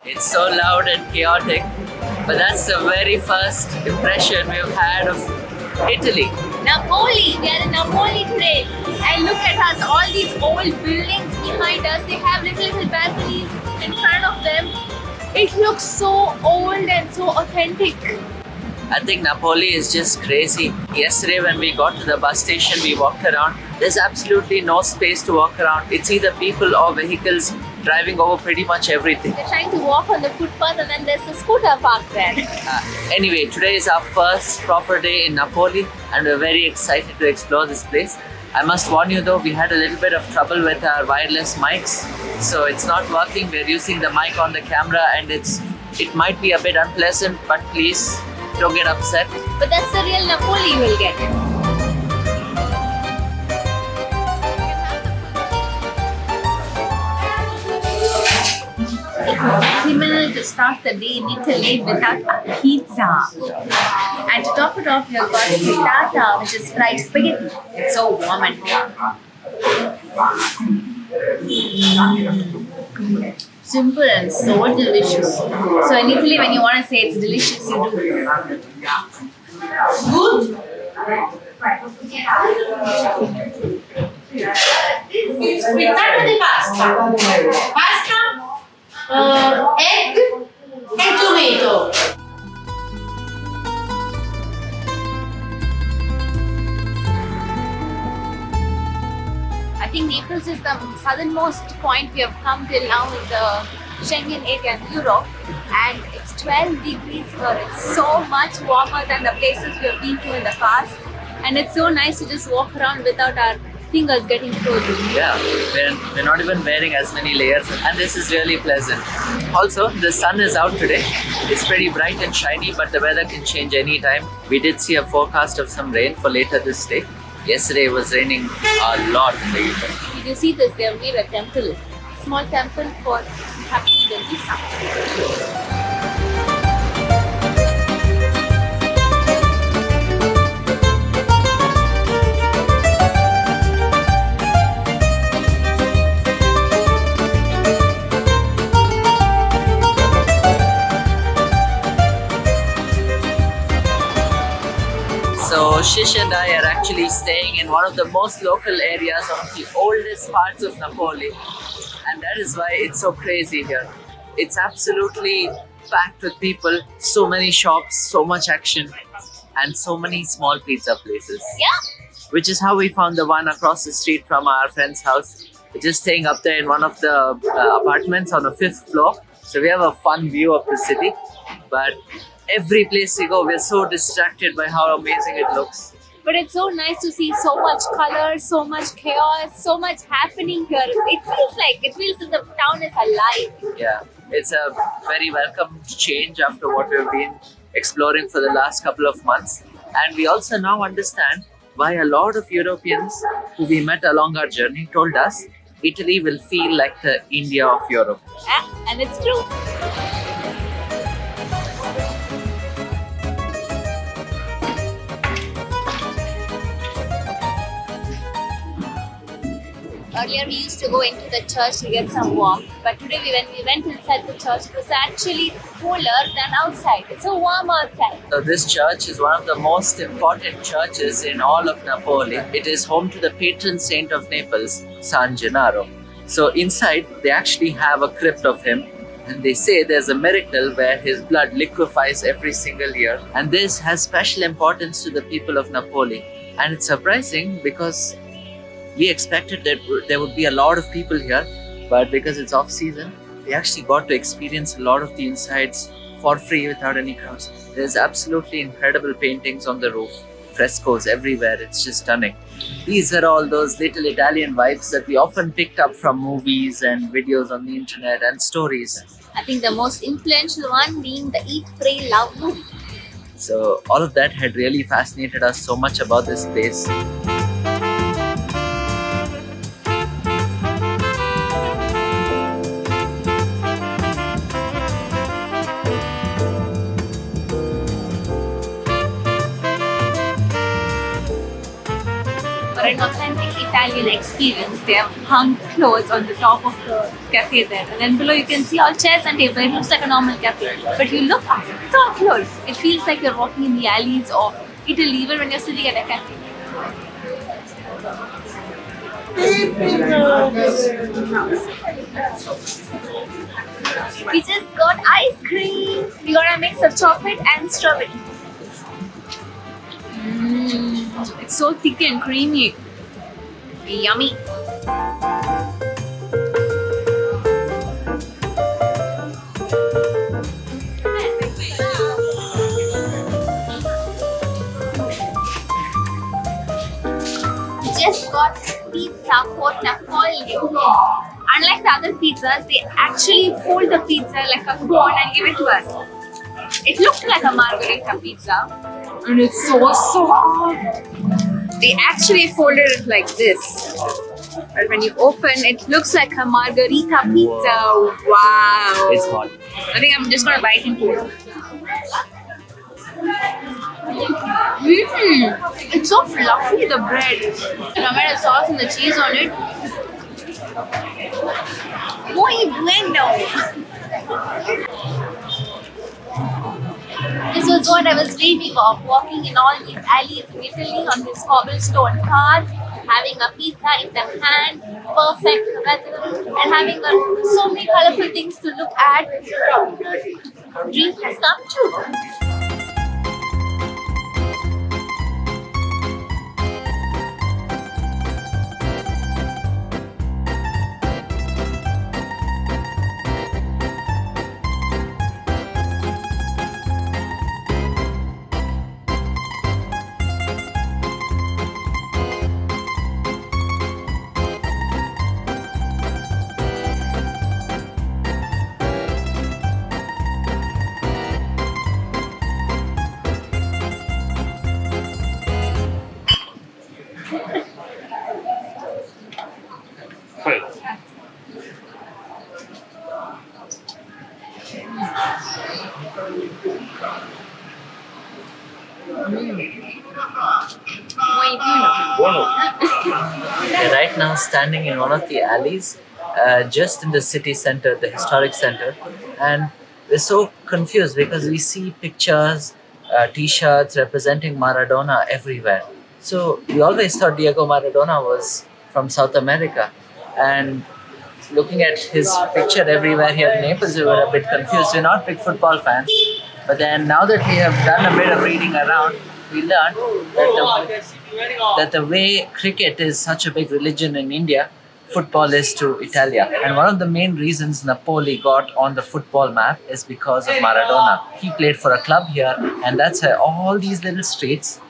It's so loud and chaotic, but that's the very first impression we've had of Italy. Napoli, we are in Napoli today. And look at us, all these old buildings behind us. They have little balconies in front of them. It looks so old and so authentic. I think Napoli is just crazy. Yesterday when we got to the bus station, we walked around. There's absolutely no space to walk around. It's either people or vehicles driving over pretty much everything. We're trying to walk on the footpath and then there's a scooter parked there. Anyway, today is our first proper day in Napoli and we're very excited to explore this place. I must warn you though, we had a little bit of trouble with our wireless mics. So it's not working. We're using the mic on the camera and it might be a bit unpleasant, but please don't get upset. But that's the real Napoli you will get. Criminal to start the day in Italy without a pizza. And to top it off, you've got gelato, which is fried spaghetti. It's so warm and hot. Simple and so delicious. So in Italy, when you want to say it's delicious, you do this. Good. Frittato di pasta, egg and tomato. I think Naples is the southernmost point we have come till now in the Schengen area in Europe, and it's 12 degrees here. It's so much warmer than the places we have been to in the past, and it's so nice to just walk around without our fingers getting frozen. Yeah, we're not even wearing as many layers and this is really pleasant. Also, the sun is out today. It's pretty bright and shiny, but the weather can change anytime. We did see a forecast of some rain for later this day. Yesterday it was raining a lot in the evening. Did you see this? They have made a temple, small temple for Captain the Lisa. So Shish and I are actually staying in one of the most local areas of the oldest parts of Napoli. And that is why it's so crazy here. It's absolutely packed with people, so many shops, so much action, and so many small pizza places. Yeah. Which is how we found the one across the street from our friend's house. We're just staying up there in one of the apartments on the 5th floor. So we have a fun view of the city. But every place we go, we're so distracted by how amazing it looks. But it's so nice to see so much color, so much chaos, so much happening here. It feels that the town is alive. Yeah, it's a very welcome change after what we've been exploring for the last couple of months. And we also now understand why a lot of Europeans who we met along our journey told us Italy will feel like the India of Europe. Yeah, and it's true. Earlier we used to go into the church to get some warmth, but today when we went inside the church, it was actually cooler than outside. It's so warm outside. So this church is one of the most important churches in all of Napoli. It is home to the patron saint of Naples, San Gennaro. So inside they actually have a crypt of him, and they say there's a miracle where his blood liquefies every single year, and this has special importance to the people of Napoli. And it's surprising because we expected that there would be a lot of people here, but because it's off season, we actually got to experience a lot of the insides for free without any crowds. There's absolutely incredible paintings on the roof, frescoes everywhere. It's just stunning. These are all those little Italian vibes that we often picked up from movies and videos on the internet and stories. I think the most influential one being the Eat, Pray, Love movie. So all of that had really fascinated us so much about this place. For an authentic Italian experience. They have hung clothes on the top of the cafe there, and then below you can see all chairs and tables. It looks like a normal cafe, but you look up, it's all closed. It feels like you're walking in the alleys of Italy even when you're sitting at a cafe. We just got ice cream. We got a mix of chocolate and strawberry. It's so thick and creamy. Yummy. Just got pizza portafoglio. Unlike the other pizzas, they actually fold the pizza like a cone and give it to us. It looked like a margherita pizza, and it's so soft. They actually folded it like this. But when you open, it looks like a margherita pizza. Wow! It's hot. I think I'm just gonna bite into it. It's so fluffy, the bread. The tomato sauce and the cheese on it. Muy bueno. This was what I was dreaming of, walking in all these alleys in Italy on these cobblestone paths, having a pizza in the hand, perfect weather, and having so many colorful things to look at. Dream has come true. We're right now standing in one of the alleys, just in the city center, the historic center, and we're so confused because we see pictures, t-shirts representing Maradona everywhere. So we always thought Diego Maradona was from South America, and looking at his picture everywhere here in Naples, we were a bit confused. We're not big football fans, but then now that we have done a bit of reading around, we learned that the way cricket is such a big religion in India, football is to Italia. And one of the main reasons Napoli got on the football map is because of Maradona. He played for a club here, and that's why all these little streets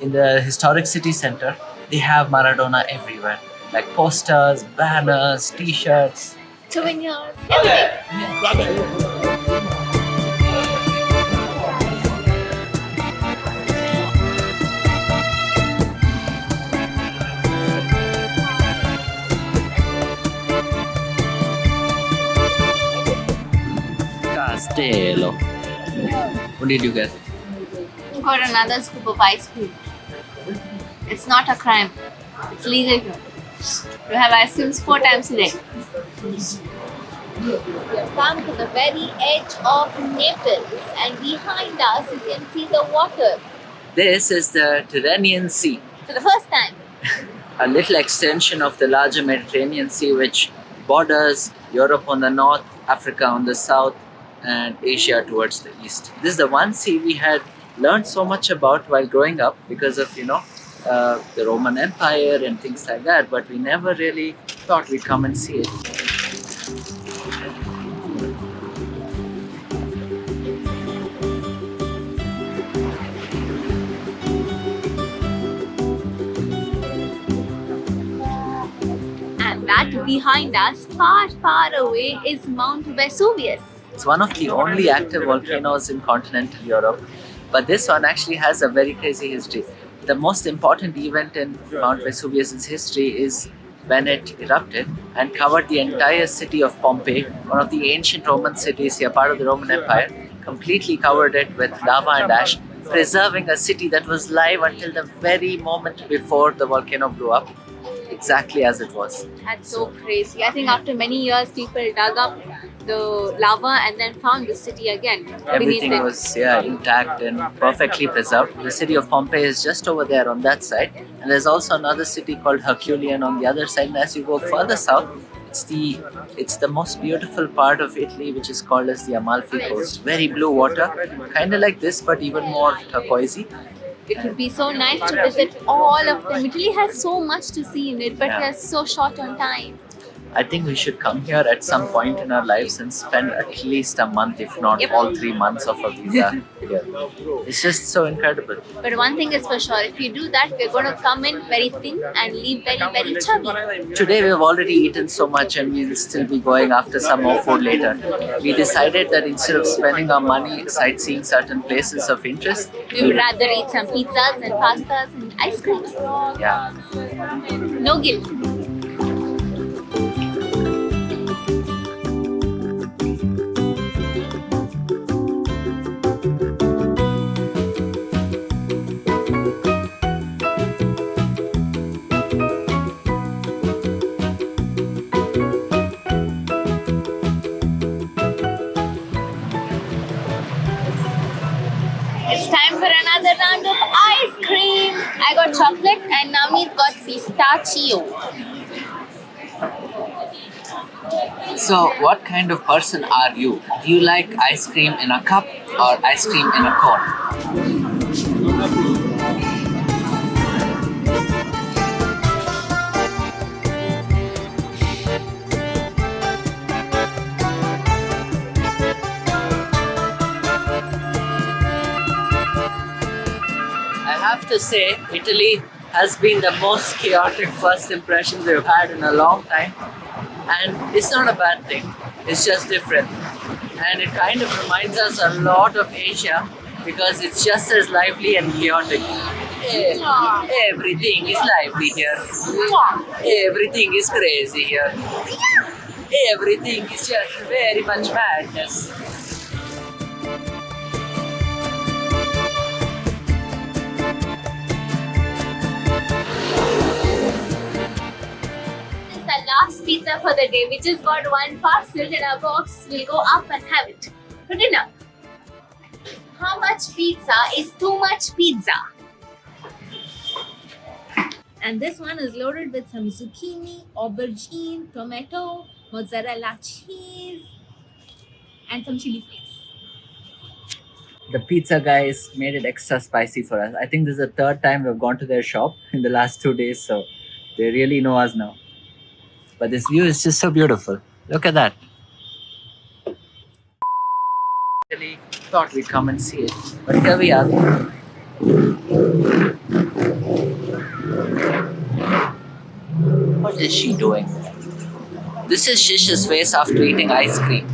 in the historic city center, they have Maradona everywhere. Like posters, banners, t-shirts. Souvenirs, everything. Castello. What did you get? Got another scoop of ice cream. It's not a crime. It's legal here. You have ice creams 4 times a day. We have come to the very edge of Naples, and behind us you can see the water. This is the Tyrrhenian Sea, For the first time. a little extension of the larger Mediterranean Sea which borders Europe on the north, Africa on the south, and Asia towards the east. This is the one sea we had learned so much about while growing up because of, the Roman Empire and things like that, but we never really thought we'd come and see it. And that behind us, far, far away, is Mount Vesuvius. It's one of the only active volcanoes in continental Europe, but this one actually has a very crazy history. The most important event in Mount Vesuvius' history is when it erupted and covered the entire city of Pompeii, one of the ancient Roman cities here, part of the Roman Empire, completely covered it with lava and ash, preserving a city that was live until the very moment before the volcano blew up. exactly as it was. That's so crazy. I think after many years, people dug up the lava and then found the city again. Everything beneath it. was intact and perfectly preserved. The city of Pompeii is just over there on that side, and there's also another city called Herculean on the other side. And as you go further south, it's the most beautiful part of Italy, which is called as the Amalfi Coast. Very blue water, kind of like this, but even more turquoisey. It would be so nice to visit all of them. Italy has so much to see in it, but Yeah. we are so short on time. I think we should come here at some point in our lives and spend at least a month, if not Yep. all 3 months of a visa here. It's just so incredible. But one thing is for sure, if you do that, we're going to come in very thin and leave very, very chubby. Today we've already eaten so much and we'll still be going after some more food later. We decided that instead of spending our money sightseeing certain places of interest, We would rather eat some pizzas and pastas and ice creams. yeah, No guilt. It's time for another round of ice cream. I got chocolate and Navneet got pistachio. So, what kind of person are you? Do you like ice cream in a cup or ice cream in a cone? I have to say, Italy has been the most chaotic first impressions we've had in a long time. And it's not a bad thing, it's just different. And it kind of reminds us a lot of Asia because it's just as lively and chaotic. Everything is lively here. Everything is crazy here. Everything is just very much madness. This is the last pizza for the day. We just got one parcel in our box. We'll go up and have it for dinner. How much pizza is too much pizza? And this one is loaded with some zucchini, aubergine, tomato, mozzarella cheese, and some chili flakes. The pizza guys made it extra spicy for us. I think this is the third time we've gone to their shop in the last 2 days, so they really know us now. But this view is just so beautiful. Look at that. Really thought we'd come and see it, but here we are. What is she doing? This is Shish's face after eating ice cream.